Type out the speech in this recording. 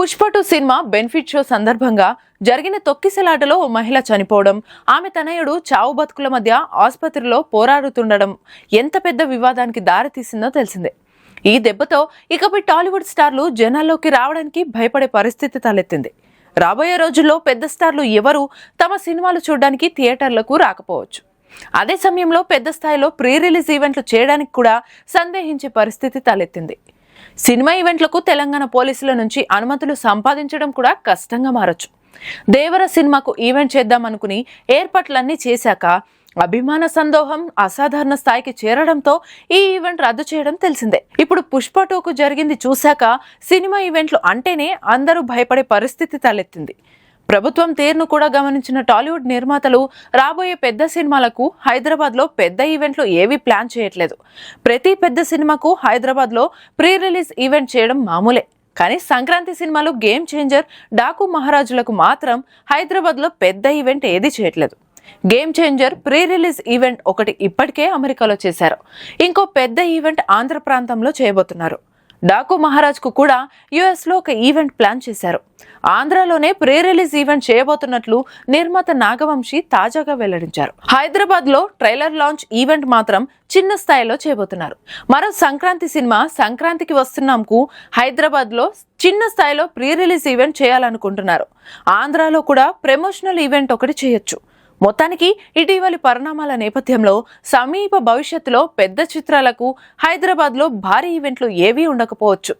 Pushpa 2 cinema benefit show సందర్భంగా జరిగిన తొక్కిసలాటలో ఓ మహిళ చనిపోవడం, ఆమె తనయుడు చావు బతుకుల మధ్య ఆసుపత్రిలో పోరాడుతుండడం ఎంత పెద్ద వివాదానికి దారితీసిందో తెలిసిందే. ఈ దెబ్బతో ఇకపై టాలీవుడ్ స్టార్లు జనాల్లోకి రావడానికి భయపడే పరిస్థితి తలెత్తింది. రాబోయే రోజుల్లో పెద్ద స్టార్లు ఎవరు తమ సినిమాలు చూడడానికి థియేటర్లకు రాకపోవచ్చు. అదే సమయంలో పెద్ద స్థాయిలో ప్రీ రిలీజ్ ఈవెంట్లు చేయడానికి కూడా సందేహించే పరిస్థితి తలెత్తింది. సినిమా ఈవెంట్లకు తెలంగాణ పోలీసుల నుంచి అనుమతులు సంపాదించడం కూడా కష్టంగా మారొచ్చు. దేవర సినిమాకు ఈవెంట్ చేద్దామనుకుని ఏర్పాట్లన్నీ చేశాక అభిమాన సందోహం అసాధారణ స్థాయికి చేరడంతో ఈ ఈవెంట్ రద్దు చేయడం తెలిసిందే. ఇప్పుడు పుష్ప 2కు జరిగింది చూశాక సినిమా ఈవెంట్లు అంటేనే అందరూ భయపడే పరిస్థితి తలెత్తింది. ప్రభుత్వం తీరును కూడా గమనించిన టాలీవుడ్ నిర్మాతలు రాబోయే పెద్ద సినిమాలకు హైదరాబాద్లో పెద్ద ఈవెంట్లు ఏవీ ప్లాన్ చేయట్లేదు. ప్రతి పెద్ద సినిమాకు హైదరాబాద్లో ప్రీ రిలీజ్ ఈవెంట్ చేయడం మామూలే. కానీ సంక్రాంతి సినిమాలు గేమ్ చేంజర్, డాకు మహారాజులకు మాత్రం హైదరాబాద్లో పెద్ద ఈవెంట్ ఏదీ చేయట్లేదు. Game changer pre release event ఒకటి ఇప్పటికే అమెరికాలో చేశారు. ఇంకో పెద్ద ఈవెంట్ ఆంధ్ర ప్రాంతంలో చేయబోతున్నారు. డాకు మహారాజ్కు కూడా యుఎస్లో ఒక ఈవెంట్ ప్లాన్ చేశారు. ఆంధ్రాలోనే ప్రీ రిలీజ్ ఈవెంట్ చేయబోతున్నట్లు నిర్మాత నాగవంశీ తాజాగా వెల్లడించారు. హైదరాబాద్లో ట్రైలర్ లాంచ్ ఈవెంట్ మాత్రం చిన్న స్థాయిలో చేయబోతున్నారు. మరో సంక్రాంతి సినిమా సంక్రాంతికి వస్తున్నాంకు హైదరాబాద్లో చిన్న స్థాయిలో ప్రీ రిలీజ్ ఈవెంట్ చేయాలనుకుంటున్నారు. ఆంధ్రాలో కూడా ప్రమోషనల్ ఈవెంట్ ఒకటి చేయొచ్చు. మొత్తానికి ఇటీవలి పరిణామాల నేపథ్యంలో సమీప భవిష్యత్తులో పెద్ద చిత్రాలకు హైదరాబాద్లో భారీ ఈవెంట్లు ఏవీ ఉండకపోవచ్చు.